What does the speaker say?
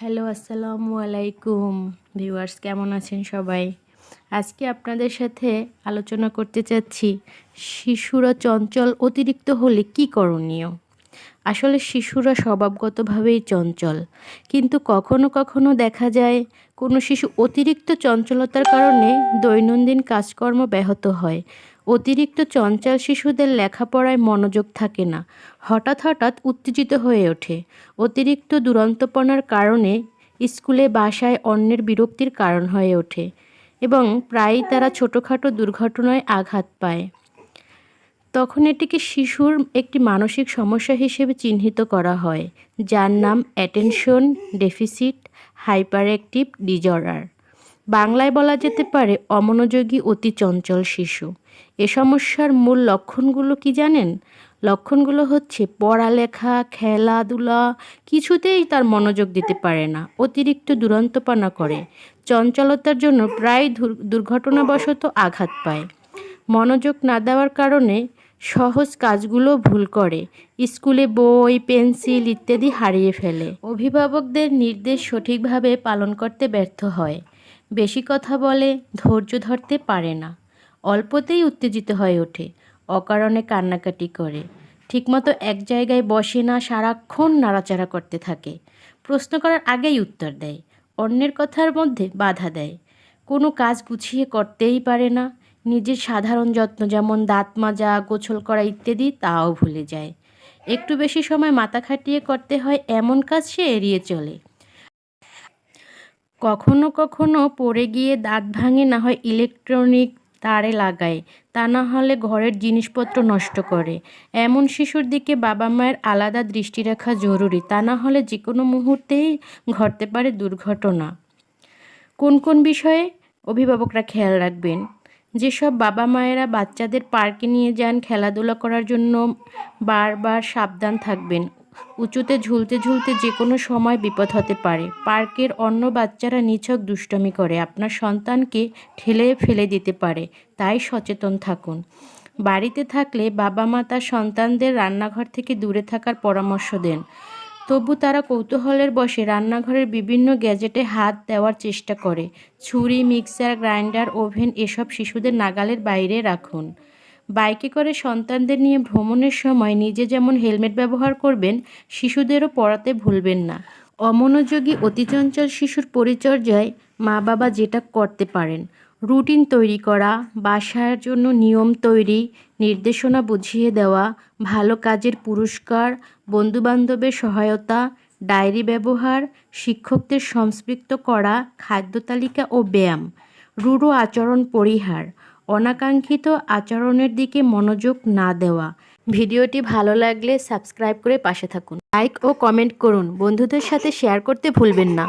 Hello, আসসালামু আলাইকুম viewers, কেমন আছেন সবাই? আজকে আপনাদের সাথে আলোচনা করতে চাচ্ছি শিশুরা চঞ্চল অতিরিক্ত হলে কি করণীয়। আসলে শিশুরা স্বভাবগতভাবেই চঞ্চল, কিন্তু কখনো কখনো দেখা যায় কোনো শিশু অতিরিক্ত চঞ্চলতার কারণে দৈনন্দিন কাজকর্ম ব্যাহত হয়। অতিরিক্ত চঞ্চল শিশুদের লেখাপড়ায় মনোযোগ থাকে না, হঠাৎ হঠাৎ উত্তেজিত হয়ে ওঠে। অতিরিক্ত দুরন্তপনার কারণে স্কুলে বাসায় অন্যের বিরক্তির কারণ হয়ে ওঠে এবং প্রায়ই তারা ছোটোখাটো দুর্ঘটনায় আঘাত পায়। তখন এটিকে শিশুর একটি মানসিক সমস্যা হিসেবে চিহ্নিত করা হয়, যার নাম attention deficit hyper active disorder. বাংলায় বলা যেতে পারে অমনোযোগী অতি চঞ্চল শিশু। এ সমস্যার মূল লক্ষণগুলো কি জানেন? লক্ষণগুলো হচ্ছে পড়ালেখা, খেলাধুলা কিছুতেই তার মনোযোগ দিতে পারে না, অতিরিক্ত দুরন্তপনা করে, চঞ্চলতার জন্য প্রায় দুর্ঘটনাবশত আঘাত পায়, মনোযোগ না দেওয়ার কারণে সহজ কাজগুলো ভুল করে, স্কুলে বই, পেন্সিল ইত্যাদি হারিয়ে ফেলে, অভিভাবকদের নির্দেশ সঠিকভাবে পালন করতে ব্যর্থ হয়, বেশি কথা বলে, ধৈর্য ধরতে পারে না, অল্পতেই উত্তেজিত হয়ে ওঠে, অকারণে কান্নাকাটি করে, ঠিকমতো এক জায়গায় বসে না, সারাক্ষণ নাড়াচাড়া করতে থাকে, প্রশ্ন করার আগেই উত্তর দেয়, অন্যের কথার মধ্যে বাধা দেয়, কোনো কাজ গুছিয়ে করতেই পারে না, নিজের সাধারণ যত্ন যেমন দাঁত মাজা, গোসল করা ইত্যাদি তাও ভুলে যায়, একটু বেশি সময় মাথা খাটিয়ে করতে হয় এমন কাজ সে এড়িয়ে চলে, কখনো কখনো পড়ে গিয়ে দাঁত ভাঙে, না হয় ইলেকট্রনিক তারে লাগায়, তা না হলে ঘরের জিনিসপত্র নষ্ট করে। এমন শিশুর দিকে বাবা মায়ের আলাদা দৃষ্টি রাখা জরুরি, তা না হলে যে কোনো মুহূর্তেই ঘটতে পারে দুর্ঘটনা। কোন কোন বিষয়ে অভিভাবকরা খেয়াল রাখবেন? যেসব বাবা মায়েরা বাচ্চাদের পার্কে নিয়ে যান খেলাধুলা করার জন্য, বারবার সাবধান থাকবেন, উঁচুতে ঝুলতে ঝুলতে যে কোনো সময় বিপদ হতে পারে। পার্কের অন্য বাচ্চারা নিছক দুষ্টামি করে, আপনার সন্তানকে ঠেলে ফেলে দিতে পারে, তাই সচেতন থাকুন। বাড়িতে থাকলে বাবা মা তার সন্তানদের রান্নাঘর থেকে দূরে থাকার পরামর্শ দেন, তবু তারা কৌতূহলের বশে রান্নাঘরের বিভিন্ন গ্যাজেটে হাত দেওয়ার চেষ্টা করে। ছুরি, মিক্সার গ্রাইন্ডার, ওভেন এসব শিশুদের নাগালের বাইরে রাখুন। বাইকে করে সন্তানদের নিয়ে ভ্রমণের সময় নিজে যেমন হেলমেট ব্যবহার করবেন, শিশুদেরও পড়াতে ভুলবেন না। অমনোযোগী অতিচঞ্চল শিশুর পরিচর্যায় মা বাবা যেটা করতে পারেন: রুটিন তৈরি করা, বাসার জন্য নিয়ম তৈরি, নির্দেশনা বুঝিয়ে দেওয়া, ভালো কাজের পুরস্কার, বন্ধুবান্ধবের সহায়তা, ডায়েরি ব্যবহার, শিক্ষকদের সম্পৃক্ত করা, খাদ্য তালিকা ও ব্যায়াম, রূঢ় আচরণ পরিহার, অনাকাঙ্ক্ষিত আচরণের দিকে মনোযোগ না দেওয়া। ভিডিওটি ভালো লাগলে সাবস্ক্রাইব করে পাশে থাকুন, লাইক ও কমেন্ট করুন, বন্ধুদের সাথে শেয়ার করতে ভুলবেন না।